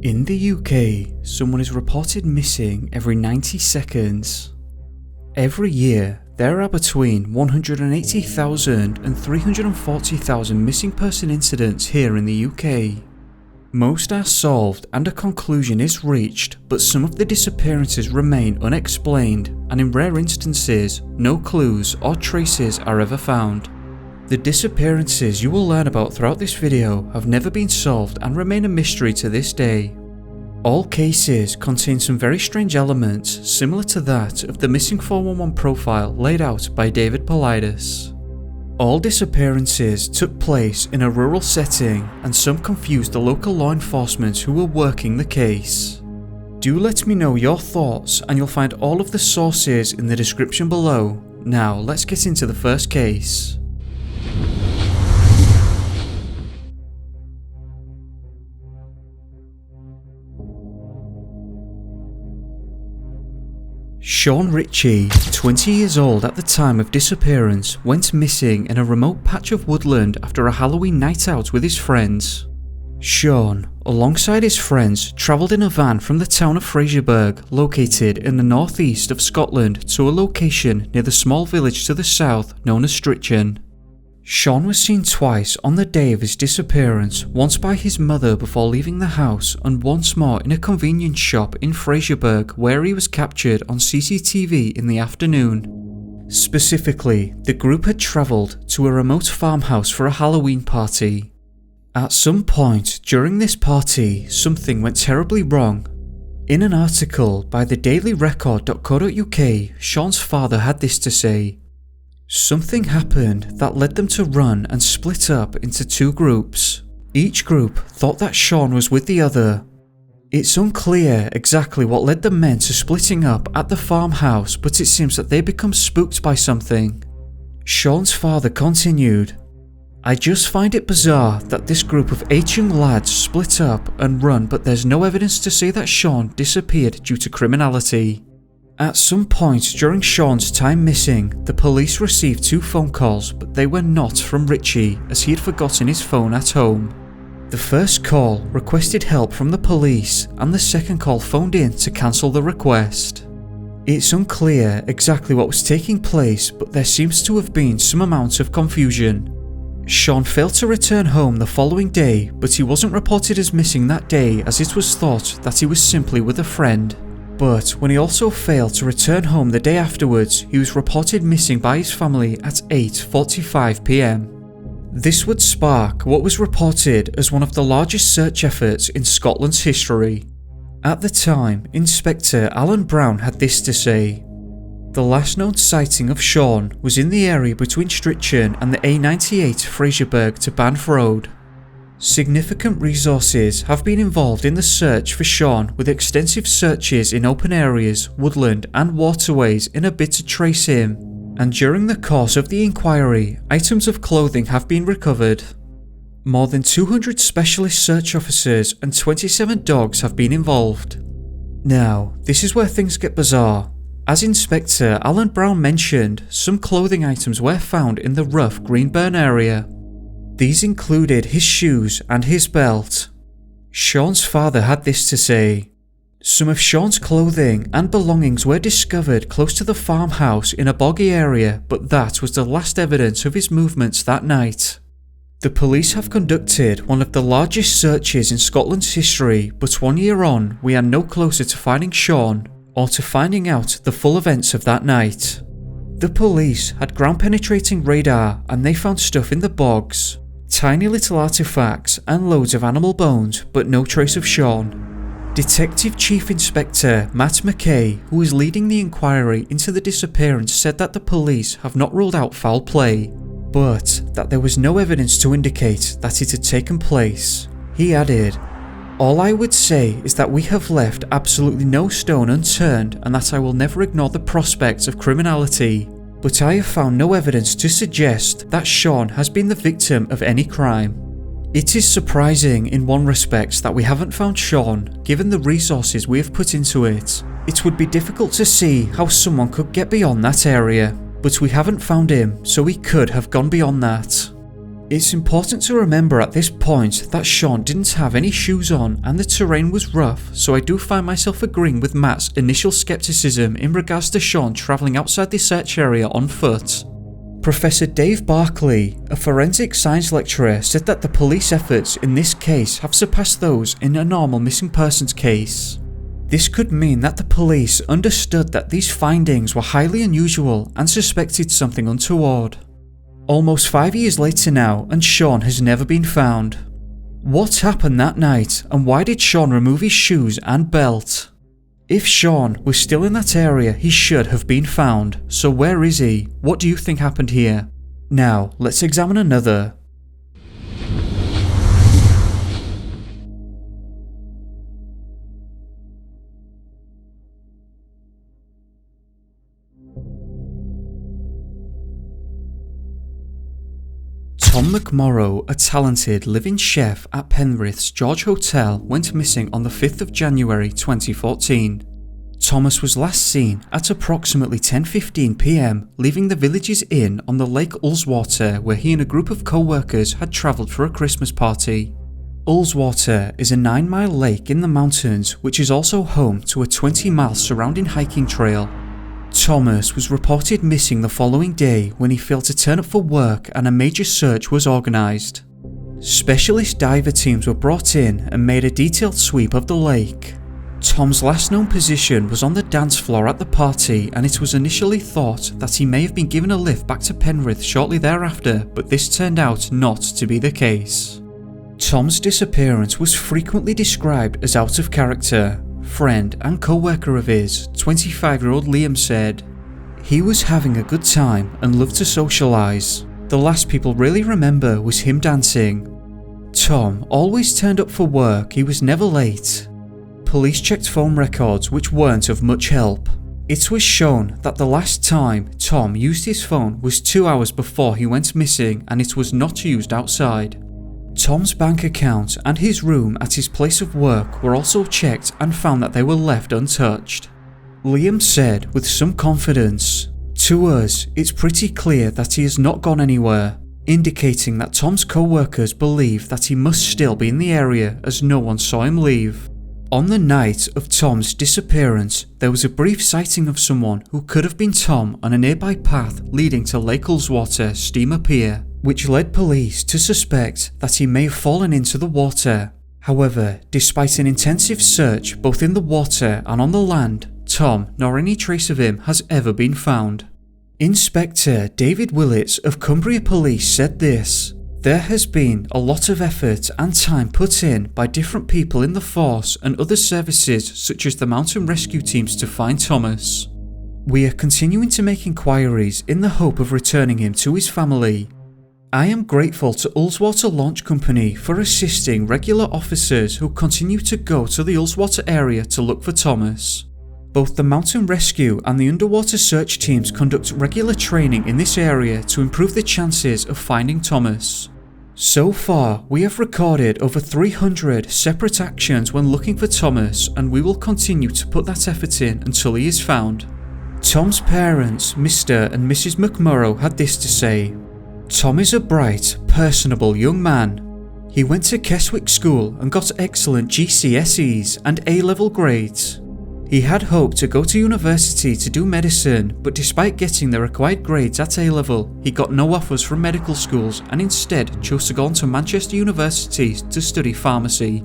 In the UK, someone is reported missing every 90 seconds. Every year, there are between 180,000 and 340,000 missing person incidents here in the UK. Most are solved and a conclusion is reached, but some of the disappearances remain unexplained, and in rare instances, no clues or traces are ever found. The disappearances you will learn about throughout this video have never been solved and remain a mystery to this day. All cases contain some very strange elements similar to that of the missing 411 profile laid out by David Paulides. All disappearances took place in a rural setting, and some confused the local law enforcement who were working the case. Do let me know your thoughts, and you'll find all of the sources in the description below. Now let's get into the first case. Shawn Richie, 20 years old at the time of disappearance, went missing in a remote patch of woodland after a Halloween night out with his friends. Shawn, alongside his friends, travelled in a van from the town of Fraserburgh, located in the northeast of Scotland, to a location near the small village to the south known as Strichen. Shawn was seen twice on the day of his disappearance, once by his mother before leaving the house and once more in a convenience shop in Fraserburgh where he was captured on CCTV in the afternoon. Specifically, the group had travelled to a remote farmhouse for a Halloween party. At some point during this party, something went terribly wrong. In an article by thedailyrecord.co.uk, Shawn's father had this to say: "Something happened that led them to run and split up into two groups. Each group thought that Shawn was with the other. It's unclear exactly what led the men to splitting up at the farmhouse, but it seems that they become spooked by something." Shawn's father continued, "I just find it bizarre that this group of 8 young lads split up and run, but there's no evidence to say that Shawn disappeared due to criminality." At some point during Shawn's time missing, the police received 2 phone calls, but they were not from Richie, as he had forgotten his phone at home. The first call requested help from the police, and the second call phoned in to cancel the request. It's unclear exactly what was taking place, but there seems to have been some amount of confusion. Shawn failed to return home the following day, but he wasn't reported as missing that day, as it was thought that he was simply with a friend. But when he also failed to return home the day afterwards, he was reported missing by his family at 8:45 PM. This would spark what was reported as one of the largest search efforts in Scotland's history. At the time, Inspector Alan Brown had this to say: "The last known sighting of Shawn was in the area between Strichen and the A98 Fraserburgh to Banff Road. Significant resources have been involved in the search for Shawn, with extensive searches in open areas, woodland and waterways in a bid to trace him, and during the course of the inquiry, items of clothing have been recovered. More than 200 specialist search officers and 27 dogs have been involved." Now, this is where things get bizarre. As Inspector Alan Brown mentioned, some clothing items were found in the rough Greenburn area. These included his shoes and his belt. Shawn's father had this to say: "Some of Shawn's clothing and belongings were discovered close to the farmhouse in a boggy area, but that was the last evidence of his movements that night." The police have conducted one of the largest searches in Scotland's history, but 1 year on, we are no closer to finding Shawn or to finding out the full events of that night. The police had ground-penetrating radar, and they found stuff in the bogs, tiny little artifacts and loads of animal bones, but no trace of Shawn. Detective Chief Inspector Matt Mackay, who is leading the inquiry into the disappearance, said that the police have not ruled out foul play, but that there was no evidence to indicate that it had taken place. He added, "All I would say is that we have left absolutely no stone unturned, and that I will never ignore the prospects of criminality, but I have found no evidence to suggest that Shawn has been the victim of any crime. It is surprising in one respect that we haven't found Shawn, given the resources we have put into it. It would be difficult to see how someone could get beyond that area, but we haven't found him, so he could have gone beyond that. It's important to remember at this point that Shawn didn't have any shoes on and the terrain was rough, so I do find myself agreeing with Matt's initial skepticism in regards to Shawn travelling outside the search area on foot. Professor Dave Barkley, a forensic science lecturer, said that the police efforts in this case have surpassed those in a normal missing persons case. This could mean that the police understood that these findings were highly unusual and suspected something untoward. Almost 5 years later now, and Shawn has never been found. What happened that night, and why did Shawn remove his shoes and belt? If Shawn was still in that area, he should have been found, so where is he? What do you think happened here? Now, let's examine another. Tom McMorrow, a talented live-in chef at Penrith's George Hotel, went missing on the 5th of January 2014. Thomas was last seen at approximately 10:15 PM, leaving the village's inn on the Lake Ullswater, where he and a group of co-workers had travelled for a Christmas party. Ullswater is a 9-mile lake in the mountains, which is also home to a 20-mile surrounding hiking trail. Thomas was reported missing the following day when he failed to turn up for work and a major search was organised. Specialist diver teams were brought in and made a detailed sweep of the lake. Tom's last known position was on the dance floor at the party, and it was initially thought that he may have been given a lift back to Penrith shortly thereafter, but this turned out not to be the case. Tom's disappearance was frequently described as out of character. Friend and co-worker of his, 25-year-old Liam, said, "He was having a good time and loved to socialise. The last people really remember was him dancing. Tom always turned up for work, he was never late." Police checked phone records which weren't of much help. It was shown that the last time Tom used his phone was 2 hours before he went missing, and it was not used outside. Tom's bank account and his room at his place of work were also checked and found that they were left untouched. Liam said with some confidence, "To us, it's pretty clear that he has not gone anywhere," indicating that Tom's co-workers believe that he must still be in the area as no one saw him leave. On the night of Tom's disappearance, there was a brief sighting of someone who could have been Tom on a nearby path leading to Lake Ullswater Steamer Pier, which led police to suspect that he may have fallen into the water. However, despite an intensive search both in the water and on the land, Tom nor any trace of him has ever been found. Inspector David Paulides of Cumbria Police said this: "There has been a lot of effort and time put in by different people in the force and other services such as the mountain rescue teams to find Thomas. We are continuing to make inquiries in the hope of returning him to his family. I am grateful to Ullswater Launch Company for assisting regular officers who continue to go to the Ullswater area to look for Thomas. Both the mountain rescue and the underwater search teams conduct regular training in this area to improve the chances of finding Thomas. So far, we have recorded over 300 separate actions when looking for Thomas, and we will continue to put that effort in until he is found." Tom's parents, Mr. and Mrs. McMorrow, had this to say: "Tom is a bright, personable young man. He went to Keswick School and got excellent GCSEs and A-level grades. He had hoped to go to university to do medicine, but despite getting the required grades at A-level, he got no offers from medical schools and instead chose to go on to Manchester University to study pharmacy.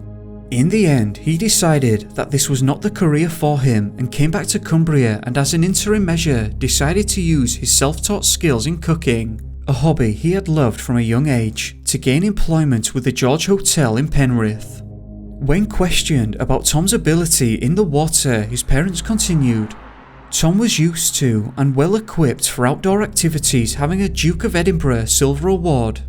In the end, he decided that this was not the career for him and came back to Cumbria, and as an interim measure decided to use his self-taught skills in cooking, a hobby he had loved from a young age, to gain employment with the George Hotel in Penrith." When questioned about Tom's ability in the water, his parents continued, "Tom was used to and well equipped for outdoor activities, having a Duke of Edinburgh Silver Award.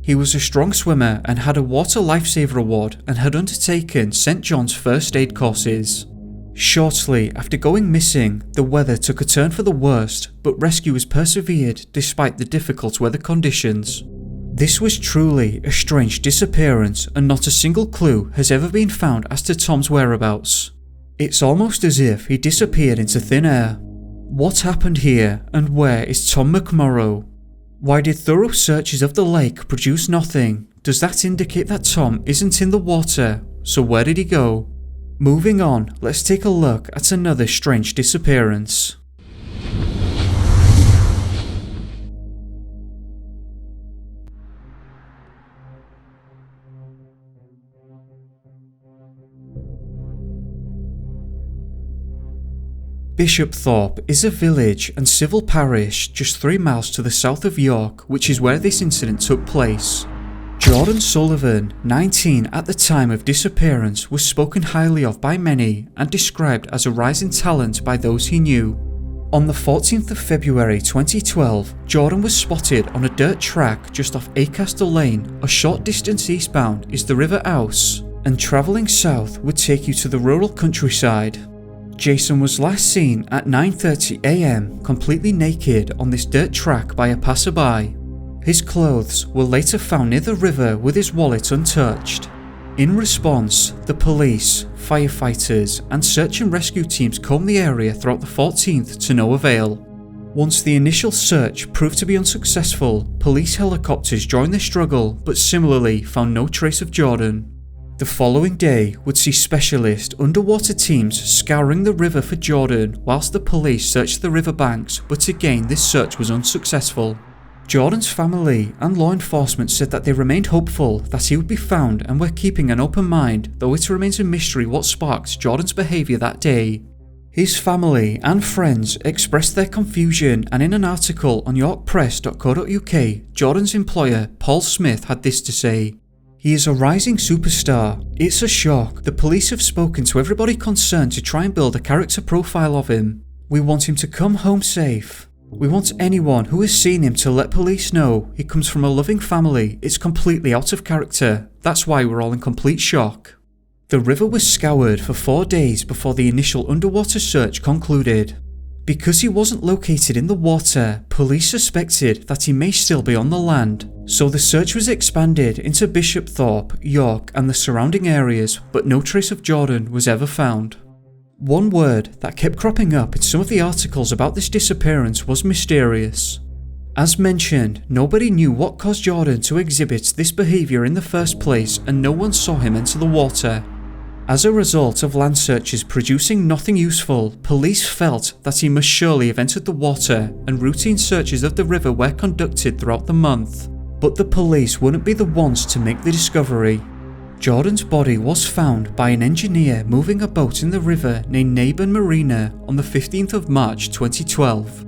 He was a strong swimmer and had a Water Lifesaver Award and had undertaken St. John's first aid courses. Shortly after going missing, the weather took a turn for the worst, but rescuers persevered despite the difficult weather conditions. This was truly a strange disappearance, and not a single clue has ever been found as to Tom's whereabouts. It's almost as if he disappeared into thin air. What happened here, and where is Tom McMorrow? Why did thorough searches of the lake produce nothing? Does that indicate that Tom isn't in the water? So where did he go? Moving on, let's take a look at another strange disappearance. Bishopthorpe is a village and civil parish just 3 miles to the south of York, which is where this incident took place. Jordan Sullivan, 19 at the time of disappearance, was spoken highly of by many and described as a rising talent by those he knew. On the 14th of February 2012, Jordan was spotted on a dirt track just off Acastle Lane. A short distance eastbound is the River Ouse, and travelling south would take you to the rural countryside. Jason was last seen at 9:30 AM completely naked on this dirt track by a passerby. His clothes were later found near the river with his wallet untouched. In response, the police, firefighters and search and rescue teams combed the area throughout the 14th to no avail. Once the initial search proved to be unsuccessful, police helicopters joined the struggle but similarly found no trace of Jordan. The following day would see specialist underwater teams scouring the river for Jordan whilst the police searched the riverbanks, but again this search was unsuccessful. Jordan's family and law enforcement said that they remained hopeful that he would be found and were keeping an open mind, though it remains a mystery what sparked Jordan's behaviour that day. His family and friends expressed their confusion, and in an article on yorkpress.co.uk, Jordan's employer, Paul Smith, had this to say: "He is a rising superstar. It's a shock. The police have spoken to everybody concerned to try and build a character profile of him. We want him to come home safe. We want anyone who has seen him to let police know. He comes from a loving family. It's completely out of character. That's why we're all in complete shock." The river was scoured for 4 days before the initial underwater search concluded. Because he wasn't located in the water, police suspected that he may still be on the land, so the search was expanded into Bishopthorpe, York and the surrounding areas, but no trace of Jordan was ever found. One word that kept cropping up in some of the articles about this disappearance was mysterious. As mentioned, nobody knew what caused Jordan to exhibit this behaviour in the first place, and no one saw him enter the water. As a result of land searches producing nothing useful, police felt that he must surely have entered the water, and routine searches of the river were conducted throughout the month. But the police wouldn't be the ones to make the discovery. Jordan's body was found by an engineer moving a boat in the river named Naban Marina on the 15th of March 2012.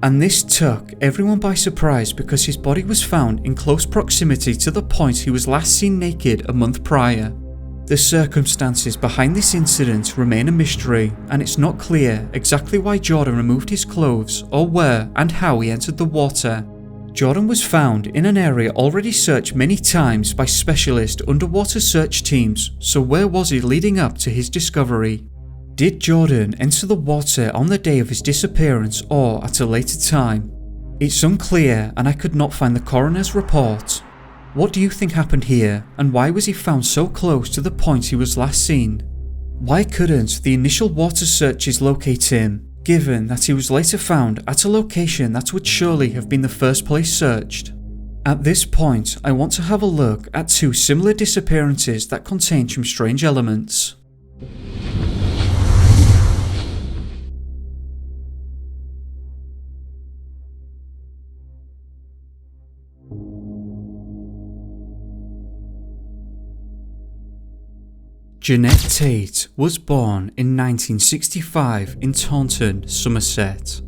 And this took everyone by surprise because his body was found in close proximity to the point he was last seen naked a month prior. The circumstances behind this incident remain a mystery, and it's not clear exactly why Jordan removed his clothes or where and how he entered the water. Jordan was found in an area already searched many times by specialist underwater search teams, so where was he leading up to his discovery? Did Jordan enter the water on the day of his disappearance or at a later time? It's unclear, and I could not find the coroner's report. What do you think happened here, and why was he found so close to the point he was last seen? Why couldn't the initial water searches locate him, given that he was later found at a location that would surely have been the first place searched? At this point, I want to have a look at 2 similar disappearances that contain some strange elements. Jeanette Tate was born in 1965 in Taunton, Somerset.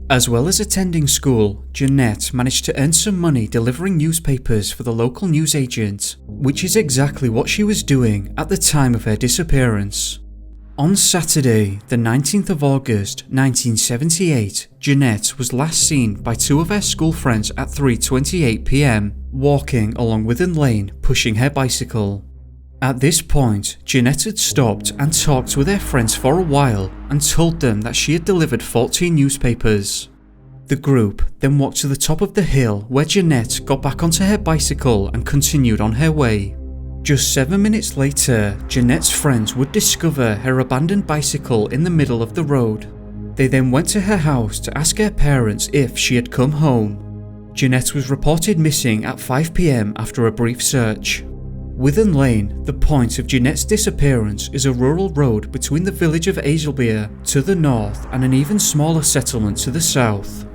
As well as attending school, Jeanette managed to earn some money delivering newspapers for the local newsagent, which is exactly what she was doing at the time of her disappearance. On Saturday, the 19th of August 1978, Jeanette was last seen by 2 of her school friends at 3:28 PM, walking along Withen Lane pushing her bicycle. At this point, Jeanette had stopped and talked with her friends for a while and told them that she had delivered 14 newspapers. The group then walked to the top of the hill where Jeanette got back onto her bicycle and continued on her way. Just 7 minutes later, Jeanette's friends would discover her abandoned bicycle in the middle of the road. They then went to her house to ask her parents if she had come home. Jeanette was reported missing at 5 p.m. after a brief search. Within Lane, the point of Jeanette's disappearance, is a rural road between the village of Azelbeer to the north and an even smaller settlement to the south.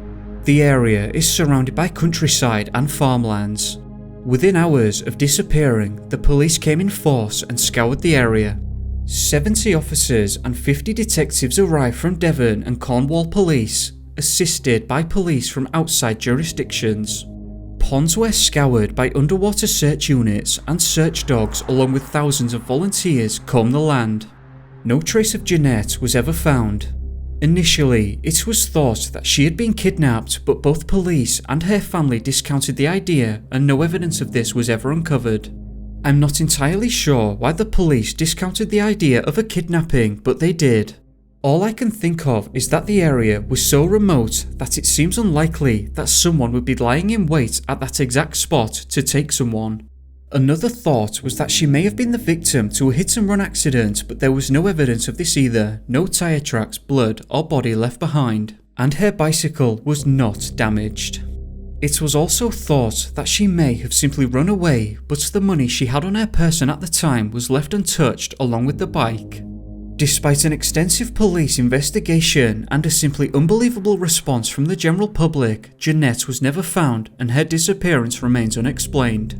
The area is surrounded by countryside and farmlands. Within hours of disappearing, the police came in force and scoured the area. 70 officers and 50 detectives arrived from Devon and Cornwall police, assisted by police from outside jurisdictions. Ponds were scoured by underwater search units, and search dogs along with thousands of volunteers combed the land. No trace of Jeanette was ever found. Initially, it was thought that she had been kidnapped, but both police and her family discounted the idea, and no evidence of this was ever uncovered. I'm not entirely sure why the police discounted the idea of a kidnapping, but they did. All I can think of is that the area was so remote that it seems unlikely that someone would be lying in wait at that exact spot to take someone. Another thought was that she may have been the victim to a hit-and-run accident, but there was no evidence of this either, no tyre tracks, blood or body left behind, and her bicycle was not damaged. It was also thought that she may have simply run away, but the money she had on her person at the time was left untouched along with the bike. Despite an extensive police investigation and a simply unbelievable response from the general public, Jeanette was never found and her disappearance remains unexplained.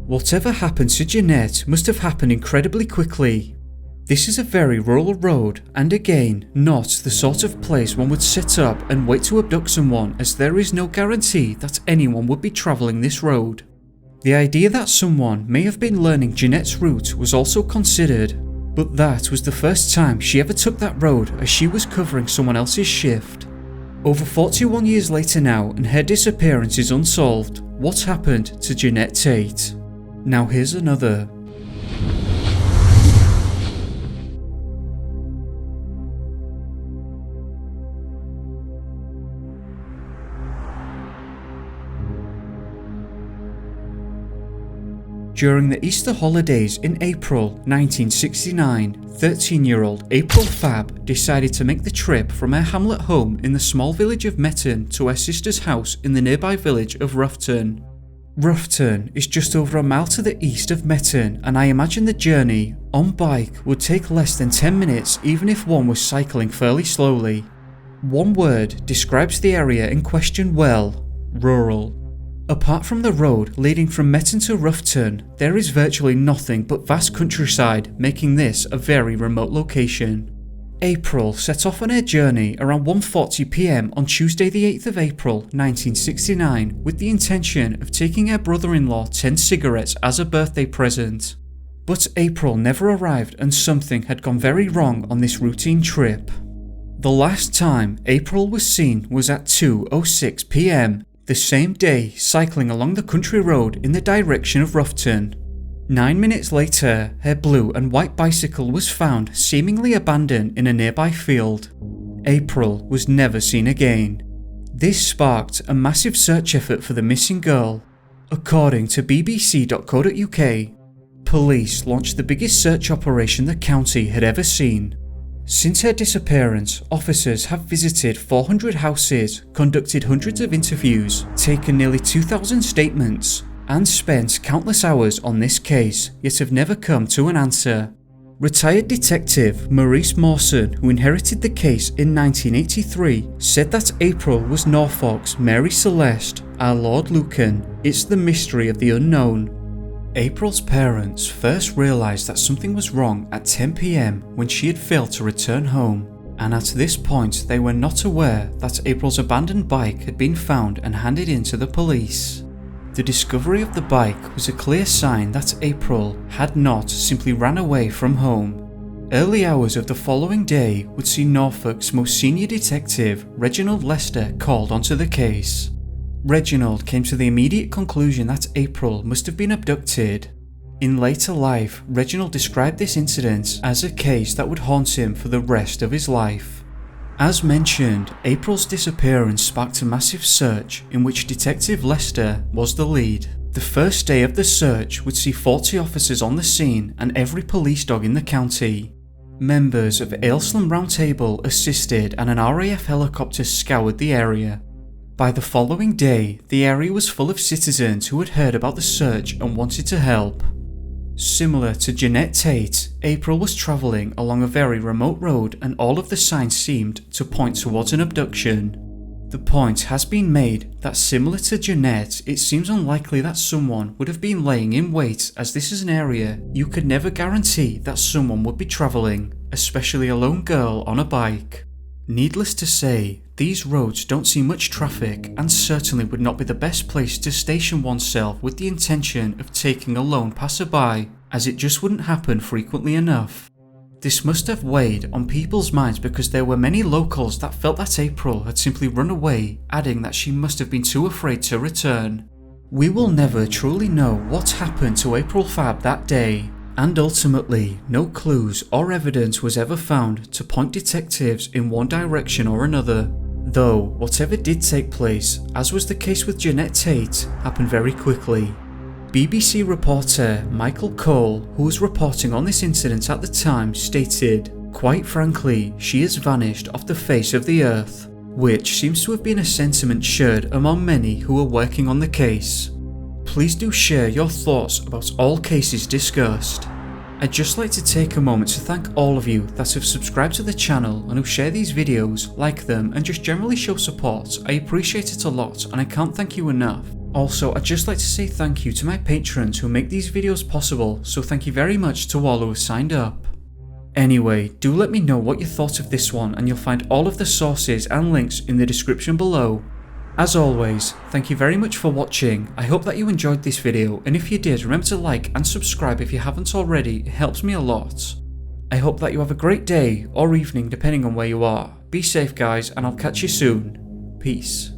Whatever happened to Jeanette must have happened incredibly quickly. This is a very rural road, and again, not the sort of place one would set up and wait to abduct someone, as there is no guarantee that anyone would be travelling this road. The idea that someone may have been learning Jeanette's route was also considered, but that was the first time she ever took that road, as she was covering someone else's shift. Over 41 years later now, and her disappearance is unsolved. What happened to Jeanette Tate? Now here's another. During the Easter holidays in April 1969, 13-year-old April Fabb decided to make the trip from her hamlet home in the small village of Metton to her sister's house in the nearby village of Roughton. Roughton is just over a mile to the east of Metton, and I imagine the journey on bike would take less than 10 minutes even if one was cycling fairly slowly. One word describes the area in question well: rural. Apart from the road leading from Metton to Roughton, there is virtually nothing but vast countryside, making this a very remote location. April set off on her journey around 1:40 p.m. on Tuesday the 8th of April 1969 with the intention of taking her brother-in-law 10 cigarettes as a birthday present. But April never arrived, and something had gone very wrong on this routine trip. The last time April was seen was at 2:06 p.m. the same day, cycling along the country road in the direction of Roughton. 9 minutes later, her blue and white bicycle was found seemingly abandoned in a nearby field. April was never seen again. This sparked a massive search effort for the missing girl. According to bbc.co.uk, police launched the biggest search operation the county had ever seen. Since her disappearance, officers have visited 400 houses, conducted hundreds of interviews, taken nearly 2,000 statements, and spent countless hours on this case, yet have never come to an answer. Retired detective Maurice Mawson, who inherited the case in 1983, said that April was Norfolk's Mary Celeste, our Lord Lucan. It's the mystery of the unknown. April's parents first realised that something was wrong at 10 p.m. when she had failed to return home, and at this point they were not aware that April's abandoned bike had been found and handed in to the police. The discovery of the bike was a clear sign that April had not simply ran away from home. Early hours of the following day would see Norfolk's most senior detective, Reginald Lester, called onto the case. Reginald came to the immediate conclusion that April must have been abducted. In later life, Reginald described this incident as a case that would haunt him for the rest of his life. As mentioned, April's disappearance sparked a massive search in which Detective Lester was the lead. The first day of the search would see 40 officers on the scene and every police dog in the county. Members of Aylesland Round Table assisted, and an RAF helicopter scoured the area. By the following day, the area was full of citizens who had heard about the search and wanted to help. Similar to Jeanette Tate, April was travelling along a very remote road and all of the signs seemed to point towards an abduction. The point has been made that similar to Jeanette, it seems unlikely that someone would have been laying in wait, as this is an area you could never guarantee that someone would be travelling, especially a lone girl on a bike. Needless to say, these roads don't see much traffic and certainly would not be the best place to station oneself with the intention of taking a lone passerby, as it just wouldn't happen frequently enough. This must have weighed on people's minds because there were many locals that felt that April had simply run away, adding that she must have been too afraid to return. We will never truly know what happened to April Fab that day, and ultimately no clues or evidence was ever found to point detectives in one direction or another. Though whatever did take place, as was the case with Jeanette Tate, happened very quickly. BBC reporter Michael Cole, who was reporting on this incident at the time, stated, "Quite frankly, she has vanished off the face of the earth," which seems to have been a sentiment shared among many who were working on the case. Please do share your thoughts about all cases discussed. I'd just like to take a moment to thank all of you that have subscribed to the channel and who share these videos, like them, and just generally show support. I appreciate it a lot and I can't thank you enough. Also, I'd just like to say thank you to my patrons who make these videos possible, so thank you very much to all who have signed up. Anyway, do let me know what you thought of this one and you'll find all of the sources and links in the description below. As always, thank you very much for watching. I hope that you enjoyed this video, and if you did, remember to like and subscribe if you haven't already, it helps me a lot. I hope that you have a great day or evening depending on where you are. Be safe guys, and I'll catch you soon. Peace.